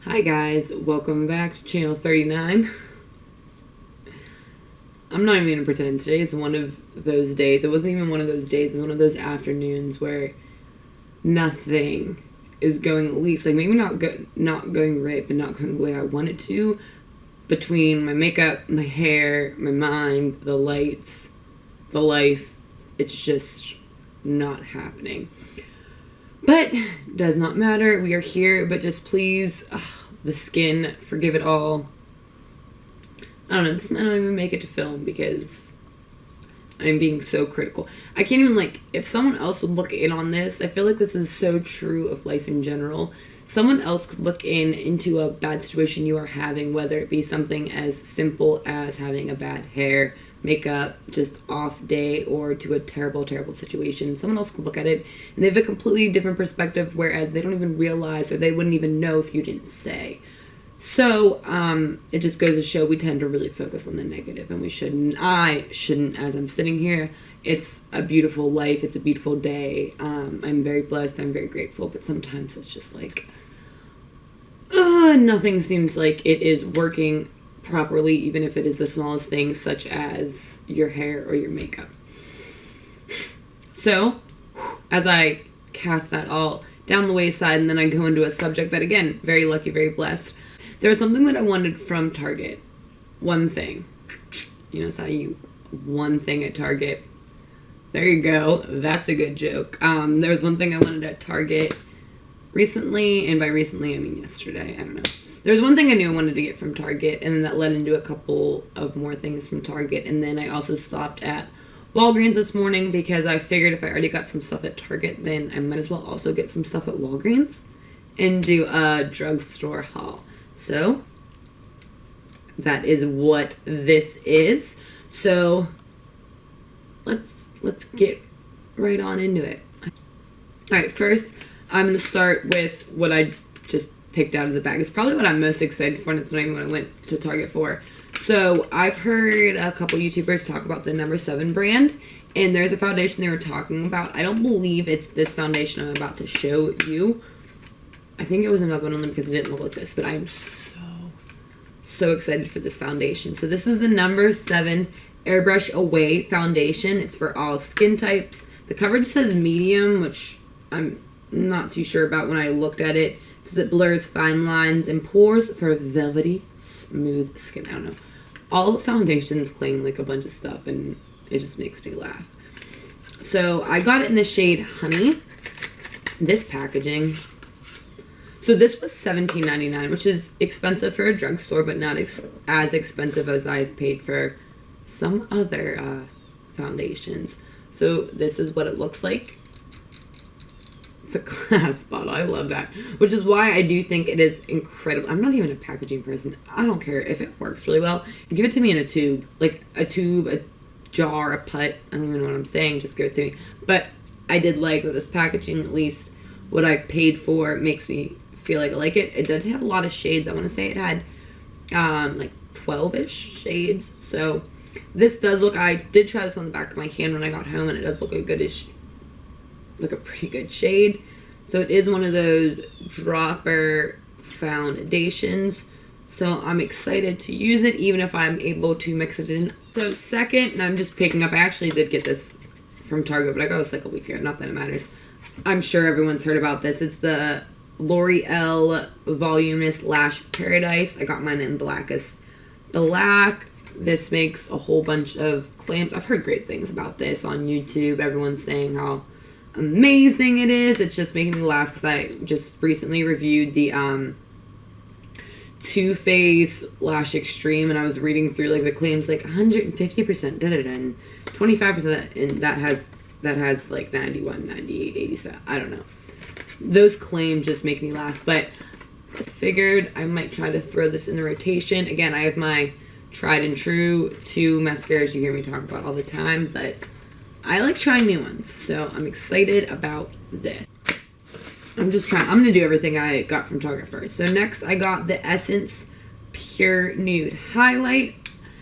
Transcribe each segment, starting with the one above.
Hi guys, welcome back to channel 39. I'm not even going to pretend today is one of those days. It wasn't even one of those days. It's one of those afternoons where nothing is going, at least, like maybe not going right, but not going the way I want it to. Between my makeup, my hair, my mind, the lights, the life, it's just not happening. But does not matter. We are here, but just please, the skin, forgive it all. I don't know, this might not even make it to film because I'm being so critical. I can't even, if someone else would look in on this, I feel like this is so true of life in general. Someone else could look into a bad situation you are having, whether it be something as simple as having a bad hair, makeup, just off day, or to a terrible situation. Someone else could look at it and they have a completely different perspective, whereas they don't even realize, or they wouldn't even know if you didn't say. So it just goes to show we tend to really focus on the negative, and we shouldn't. I shouldn't. As I'm sitting here, it's a beautiful life, it's a beautiful day. I'm very blessed, I'm very grateful, but sometimes it's just like nothing seems like it is working properly, even if it is the smallest thing, such as your hair or your makeup. So as I cast that all down the wayside, and then I go into a subject that, again, very lucky, very blessed. There was something that I wanted from Target. One thing. You know, it's how you, one thing at Target. There you go. That's a good joke. There was one thing I wanted at Target recently, and by recently I mean yesterday. I don't know. There was one thing I knew I wanted to get from Target, and then that led into a couple of more things from Target. And then I also stopped at Walgreens this morning because I figured if I already got some stuff at Target, then I might as well also get some stuff at Walgreens and do a drugstore haul. So that is what this is. So let's get right on into it. All right, first I'm going to start with what I just picked out of the bag. It's probably what I'm most excited for, and it's not even what I went to Target for. So I've heard a couple YouTubers talk about the No. 7 brand, and there's a foundation they were talking about. I don't believe it's this foundation I'm about to show you. I think it was another one on them because it didn't look like this, but I'm so excited for this foundation. So this is the No. 7 Airbrush Away foundation. It's for all skin types. The coverage says medium, which I'm not too sure about when I looked at it. It says it blurs fine lines and pores for velvety, smooth skin. I don't know. All the foundations claim like a bunch of stuff, and it just makes me laugh. So I got it in the shade Honey. This packaging. So this was $17.99, which is expensive for a drugstore, but not as expensive as I've paid for some other foundations. So this is what it looks like. It's a glass bottle. I love that. Which is why I do think it is incredible. I'm not even a packaging person. I don't care if it works really well. Give it to me in a tube. Like a tube, a jar, a putt. I don't even know what I'm saying. Just give it to me. But I did like that this packaging, at least what I paid for, makes me feel like I like it. It didn't have a lot of shades. I want to say it had like 12-ish shades. So this does look, I did try this on the back of my hand when I got home, and it does look a goodish, like a pretty good shade. So it is one of those dropper foundations. So I'm excited to use it, even if I'm able to mix it in. So second, and I'm just picking up, I actually did get this from Target, but I got this like a week ago. Not that it matters. I'm sure everyone's heard about this. It's the L'Oreal Voluminous Lash Paradise. I got mine in blackest black. This makes a whole bunch of claims. I've heard great things about this on YouTube. Everyone's saying how amazing it is. It's just making me laugh because I just recently reviewed the Too Faced Lash Extreme, and I was reading through like the claims, like 150% and 25%, and that has like 91, 98, 87. I don't know. Those claims just make me laugh, but I figured I might try to throw this in the rotation. Again, I have my tried and true 2 mascaras you hear me talk about all the time, but I like trying new ones, so I'm excited about this. I'm going to do everything I got from Target first. So next I got the Essence Pure Nude Highlight.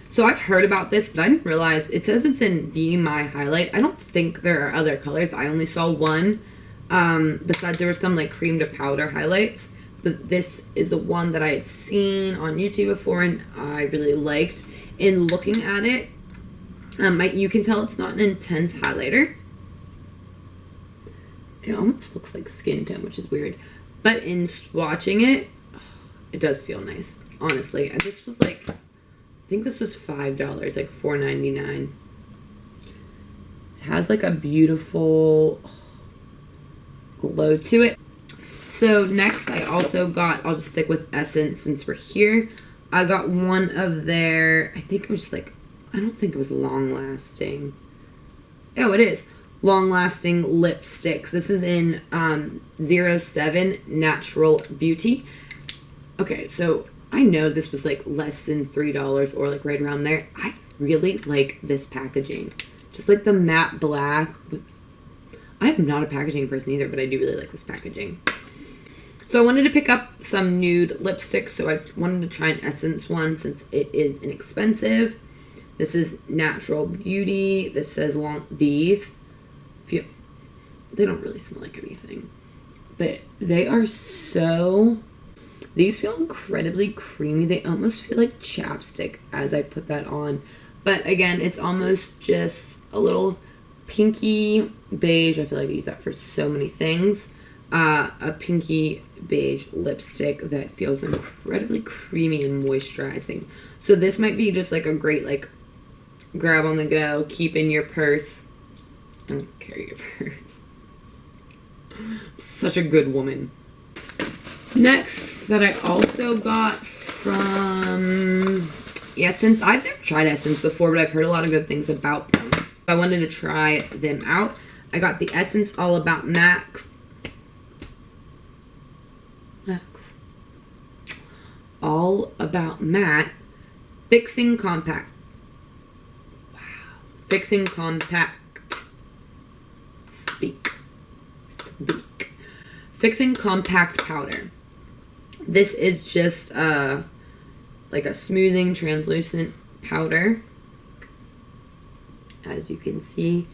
So I've heard about this, but I didn't realize, it says it's in Be My Highlight. I don't think there are other colors. I only saw one. Besides, there were some like cream to powder highlights. but this is the one that I had seen on YouTube before and I really liked. In looking at it, you can tell it's not an intense highlighter. It almost looks like skin tone, which is weird. But in swatching it, it does feel nice. Honestly, this was like, I think this was $5, like $4.99. It has like a beautiful glow to it. So next I also got, I'll just stick with Essence since we're here. I got one of their, I think it was just like, I don't think it was long lasting. Oh, it is. Long lasting lipsticks. This is in 07 Natural Beauty. Okay, so I know this was like less than $3 or like right around there. I really like this packaging. Just like the matte black. I'm not a packaging person either, but I do really like this packaging. So I wanted to pick up some nude lipsticks, so I wanted to try an Essence one since it is inexpensive. This is Natural Beauty. This says these feel, they don't really smell like anything, but they are so, these feel incredibly creamy. They almost feel like chapstick as I put that on. But again, it's almost just a little pinky beige. I feel like I use that for so many things. A pinky beige lipstick that feels incredibly creamy and moisturizing. So this might be just like a great like grab on the go, keep in your purse, and carry your purse. Such a good woman. Next that I also got from Essence. I've never tried Essence before, but I've heard a lot of good things about them. I wanted to try them out. I got the Essence All About All About Matte Fixing Compact. Wow. Fixing Compact. Speak. Fixing Compact Powder. This is just like a smoothing translucent powder. As you can see,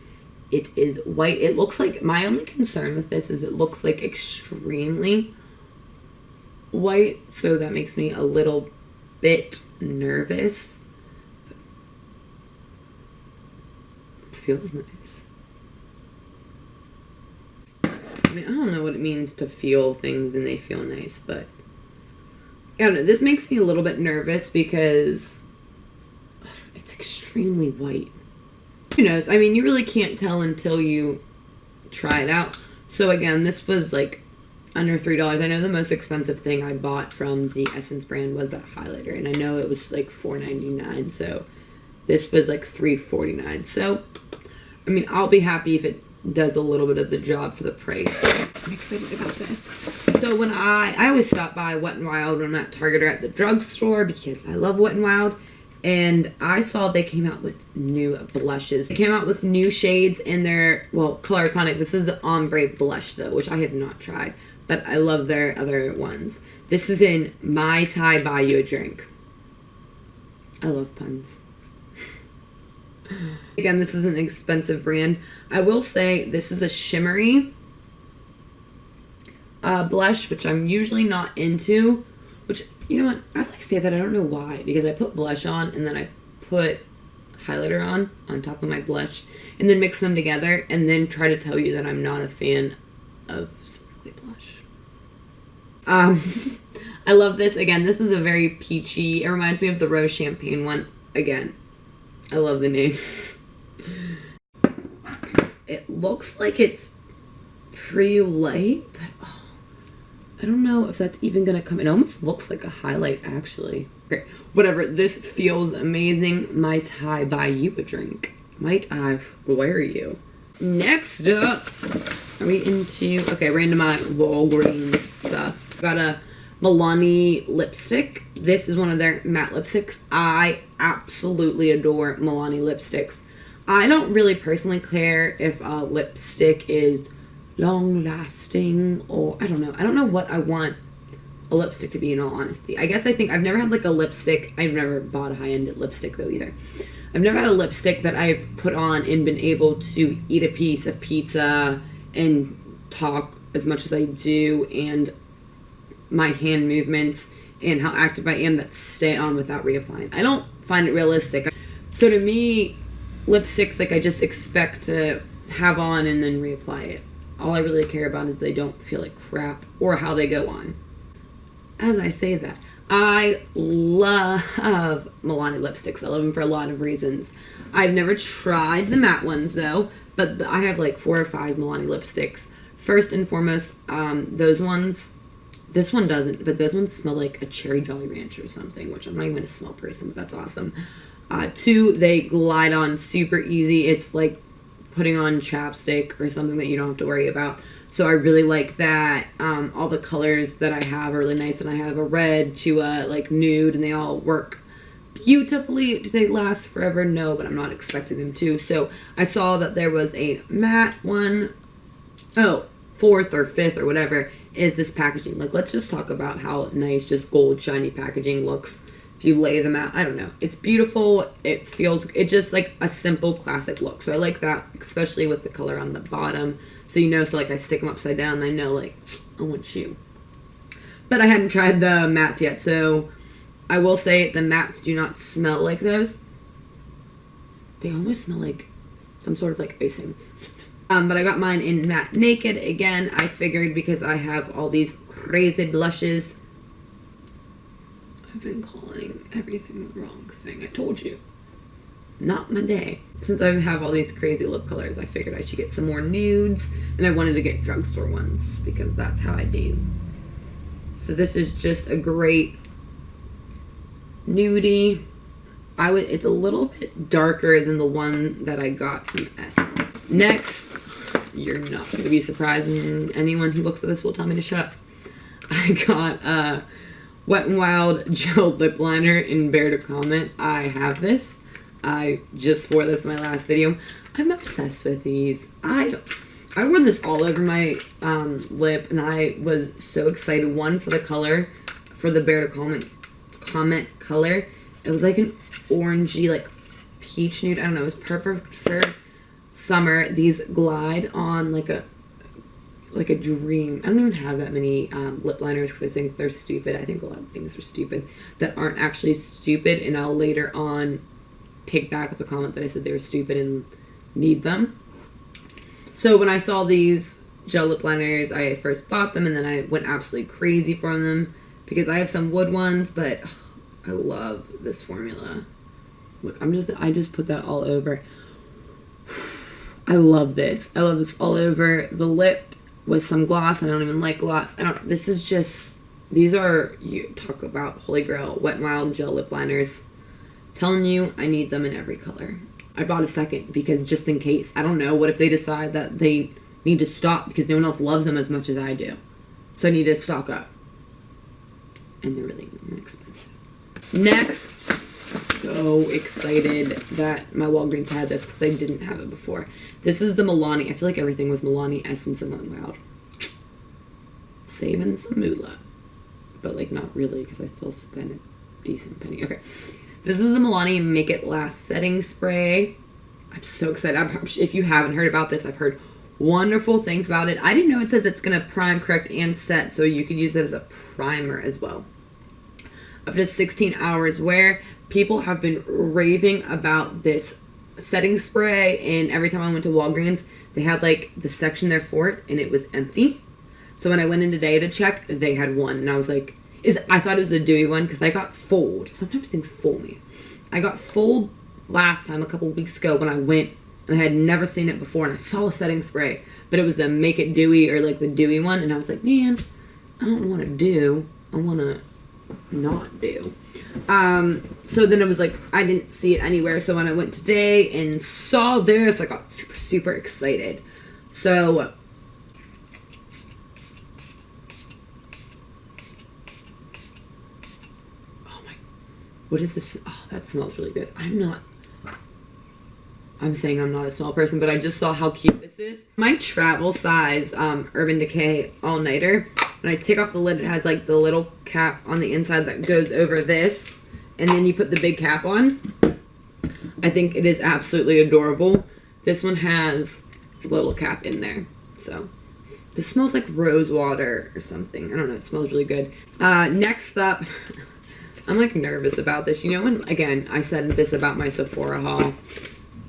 it is white. It looks like, my only concern with this is it looks like extremely white, so that makes me a little bit nervous. It feels nice. I mean, I don't know what it means to feel things and they feel nice, but I don't know. This makes me a little bit nervous because it's extremely white. Who knows? I mean, you really can't tell until you try it out. So again, this was like under $3. I know the most expensive thing I bought from the Essence brand was that highlighter, and I know it was like $4.99, so this was like $3.49. So, I mean, I'll be happy if it does a little bit of the job for the price. I'm excited about this. So when I always stop by Wet n Wild when I'm at Target or at the drugstore because I love Wet n Wild, and I saw they came out with new blushes. They came out with new shades in their, well, Color Iconic. This is the ombre blush though, which I have not tried, but I love their other ones. This is in Mai Tai Buy You a Drink. I love puns. Again, this is an expensive brand. I will say this is a shimmery blush, which I'm usually not into. Which, you know what, as I say that, I don't know why. Because I put blush on and then I put highlighter on top of my blush, and then mix them together and then try to tell you that I'm not a fan of sparkly blush. I love this. Again, this is a very peachy, it reminds me of the Rose Champagne one. Again, I love the name. It looks like it's pretty light, but I don't know if that's even gonna come. It almost looks like a highlight, actually. Okay, whatever. This feels amazing. Mai Tai Buy You a Drink. Might I wear you? Next up, are we into, okay, random Walgreens stuff. Got a Milani lipstick. This is one of their matte lipsticks. I absolutely adore Milani lipsticks. I don't really personally care if a lipstick is long lasting or I don't know. I don't know what I want a lipstick to be, in all honesty. I guess I think I've never had like a lipstick. I've never bought a high-end lipstick though either. I've never had a lipstick that I've put on and been able to eat a piece of pizza and talk as much as I do and my hand movements and how active I am that stay on without reapplying. I don't find it realistic. So to me, lipsticks, like, I just expect to have on and then reapply it. All I really care about is they don't feel like crap or how they go on. As I say that, I love Milani lipsticks. I love them for a lot of reasons. I've never tried the matte ones though, but I have like 4 or 5 Milani lipsticks. First and foremost, those ones, this one doesn't, but those ones smell like a cherry Jolly Rancher or something, which I'm not even a smell person, but that's awesome. 2, they glide on super easy. It's like putting on chapstick or something that you don't have to worry about. So I really like that. All the colors that I have are really nice, and I have a red to a like nude, and they all work beautifully. Do they last forever? No, but I'm not expecting them to. So I saw that there was a matte one. Oh, 4th or 5th or whatever is this packaging. Like, let's just talk about how nice just gold shiny packaging looks. If you lay them out, I don't know. It's beautiful. It feels, it's just like a simple classic look. So I like that, especially with the color on the bottom. So you know, so like I stick them upside down and I know like, I want you. But I hadn't tried the mattes yet. So I will say the mattes do not smell like those. They almost smell like some sort of like icing. But I got mine in matte naked. Again, I figured because I have all these crazy blushes. I've been calling everything the wrong thing. I told you. Not my day. Since I have all these crazy lip colors, I figured I should get some more nudes. And I wanted to get drugstore ones because that's how I do. So this is just a great nudie. It's a little bit darker than the one that I got from Essence. Next, you're not going to be surprised, and anyone who looks at this will tell me to shut up. I got Wet n Wild gel lip liner in Bear to Comment. I have this. I just wore this in my last video. I'm obsessed with these. I wore this all over my lip, and I was so excited. One, for the color, for the Bear to Comment color. It was like an orangey, like peach nude. I don't know. It was perfect for summer. These glide on like a dream. I don't even have that many lip liners because I think they're stupid. I think a lot of things are stupid that aren't actually stupid, and I'll later on take back the comment that I said they were stupid and need them. So when I saw these gel lip liners, I first bought them, and then I went absolutely crazy for them because I have some wood ones, but I love this formula. Look, I just put that all over. I love this. I love this all over the lip with some gloss. I don't even like gloss. This is just, these are, you talk about holy grail, Wet n Wild gel lip liners. Telling you, I need them in every color. I bought a second because just in case. I don't know, what if they decide that they need to stop because no one else loves them as much as I do. So I need to stock up. And they're really expensive. Next, so excited that my Walgreens had this because I didn't have it before. This is the Milani. I feel like everything was Milani, Essence, and Wet n Wild. Saving some moolah. But like not really because I still spent a decent penny. Okay. This is the Milani Make It Last Setting Spray. I'm so excited. If you haven't heard about this, I've heard wonderful things about it. I didn't know it says it's going to prime, correct, and set, so you could use it as a primer as well. Up to 16 hours wear. People have been raving about this setting spray, and every time I went to Walgreens, they had like the section there for it, and it was empty. So when I went in today to check, they had one, and I was like, I thought it was a dewy one because I got fooled. Sometimes things fool me. I got fooled last time a couple weeks ago when I went, and I had never seen it before, and I saw a setting spray, but it was the Make It Dewy or like the dewy one, and I was like, man, I don't want to do. I want to not do. So then it was like, I didn't see it anywhere. So when I went today and saw this, I got super, super excited. So what is this? Oh, that smells really good. I'm saying I'm not a smell person, but I just saw how cute this is. My travel size Urban Decay All Nighter. When I take off the lid, it has like the little cap on the inside that goes over this. And then you put the big cap on. I think it is absolutely adorable. This one has a little cap in there. So This smells like rose water or something. I don't know. It smells really good. Next up, I'm like nervous about this. You know, when, again, I said this about my Sephora haul.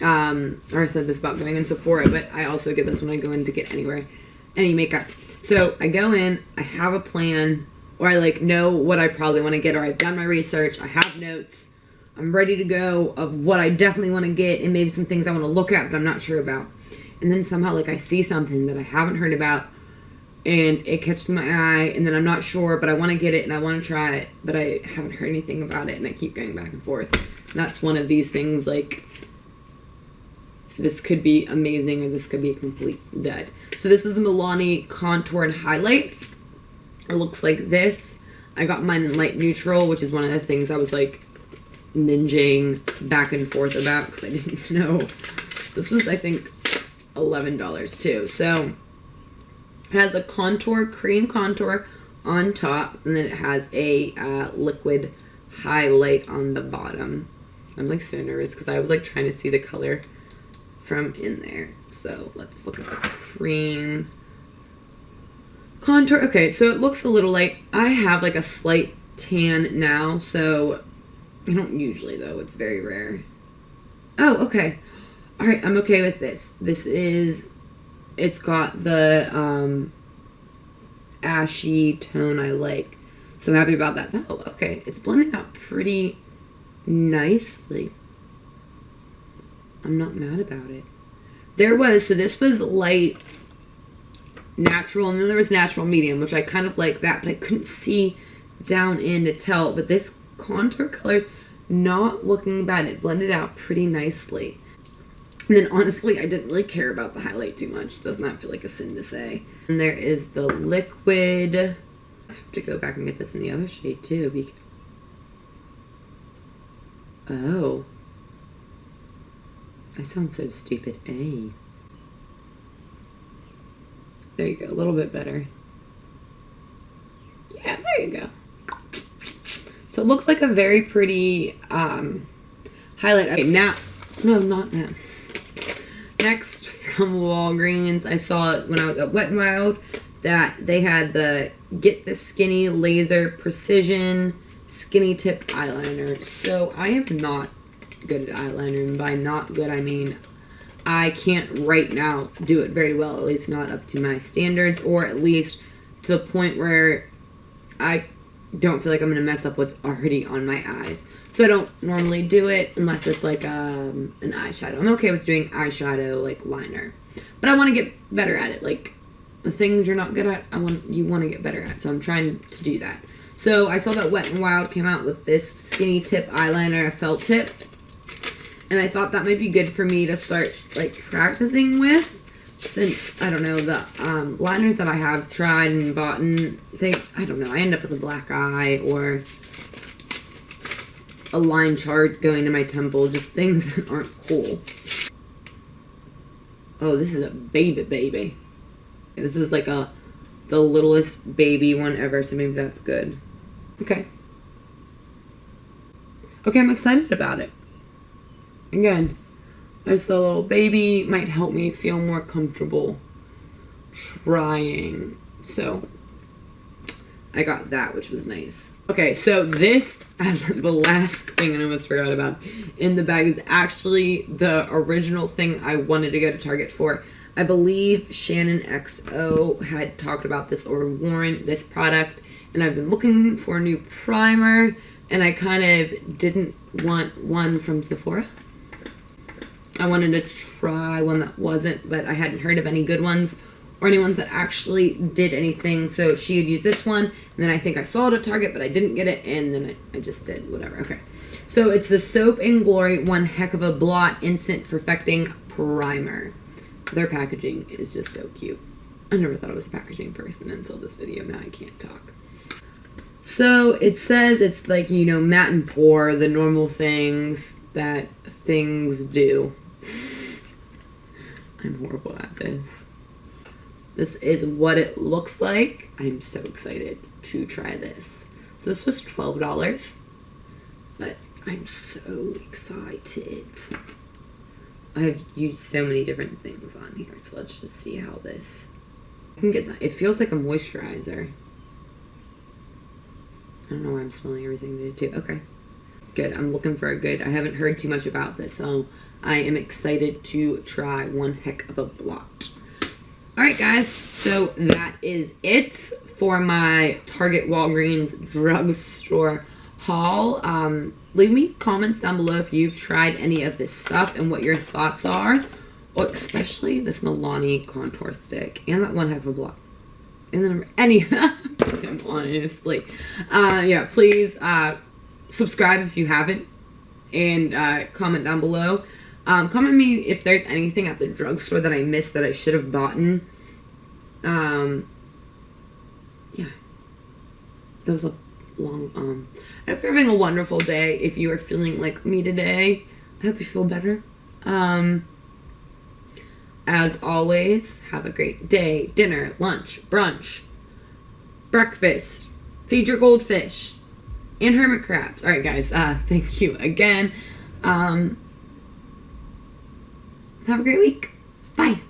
Or I said this about going in Sephora, but I also get this when I go in to get any makeup. So I go in, I have a plan, or I like know what I probably want to get, or I've done my research, I have notes, I'm ready to go of what I definitely want to get, and maybe some things I want to look at but I'm not sure about. And then somehow like I see something that I haven't heard about, and it catches my eye, and then I'm not sure, but I want to get it and I want to try it, but I haven't heard anything about it, and I keep going back and forth. And that's one of these things, like, this could be amazing or this could be a complete dud. So this is a Milani Contour and Highlight. It looks like this. I got mine in light neutral, which is one of the things I was like ninjing back and forth about because I didn't know. This was, I think, $11 too. So it has a contour, cream contour on top, and then it has a liquid highlight on the bottom. I'm like so nervous because I was like trying to see the color from in there. So let's look at the cream contour. Okay, so it looks a little light. I have like a slight tan now, so I don't usually though. It's very rare. Oh, okay. All right, I'm okay with this. It's got the ashy tone I like. So I'm happy about that. Oh, okay. It's blending out pretty nicely. I'm not mad about it. So this was light, natural, and then there was natural medium, which I kind of like that, but I couldn't see down in to tell. But this contour color's not looking bad. It blended out pretty nicely. And then honestly, I didn't really care about the highlight too much. It does not feel like a sin to say. And there is the liquid. I have to go back and get this in the other shade too. Oh. I sound so stupid. Hey. There you go. A little bit better. Yeah, there you go. So it looks like a very pretty highlight. Okay, now. No, not now. Next, from Walgreens, I saw it when I was at Wet n Wild that they had the Get the Skinny Laser Precision Skinny Tip Eyeliner. So I am not good at eyeliner, and by not good I mean I can't right now do it very well, at least not up to my standards, or at least to the point where I don't feel like I'm going to mess up what's already on my eyes. So I don't normally do it unless it's like an eyeshadow. I'm okay with doing eyeshadow like liner, but I want to get better at it. Like the things you're not good at, you want to get better at. So I'm trying to do that. So I saw that Wet n Wild came out with this skinny tip eyeliner, a felt tip. And I thought that might be good for me to start, like, practicing with. Since, I don't know, the liners that I have tried and bought, I don't know, I end up with a black eye or a line chart going to my temple. Just things that aren't cool. Oh, this is a baby. This is like the littlest baby one ever, so maybe that's good. Okay, I'm excited about it. Again, just a little baby might help me feel more comfortable trying. So I got that, which was nice. Okay, so this, as the last thing I almost forgot about in the bag, is actually the original thing I wanted to go to Target for. I believe Shannon XO had talked about this or worn this product, and I've been looking for a new primer, and I kind of didn't want one from Sephora. I wanted to try one that wasn't, but I hadn't heard of any good ones or any ones that actually did anything. So she had used this one, and then I think I saw it at Target, but I didn't get it, and then I just did whatever. Okay, so it's the Soap and Glory One Heck of a Blot Instant Perfecting Primer. Their packaging is just so cute. I never thought I was a packaging person until this video. Now I can't talk. So it says it's like, you know, matte and pore, the normal things that things do. I'm horrible at this. This is what it looks like. I'm so excited to try this. So this was $12, but I'm so excited. I've used so many different things on here, so let's just see how this I can get that. It feels like a moisturizer. I don't know why I'm smelling everything today too. Okay. Good. I'm looking for a good. I haven't heard too much about this, so I am excited to try one heck of a blot. Alright guys, so that is it for my Target Walgreens drugstore haul. Leave me comments down below if you've tried any of this stuff and what your thoughts are. Or especially this Milani contour stick and that one heck of a blot. And then any honestly. Yeah, please subscribe if you haven't. And comment down below. Comment me if there's anything at the drugstore that I missed that I should have bought. Yeah. That was a long, I hope you're having a wonderful day. If you are feeling like me today, I hope you feel better. As always, have a great day, dinner, lunch, brunch, breakfast, feed your goldfish, and hermit crabs. Alright guys, thank you again. Have a great week. Bye.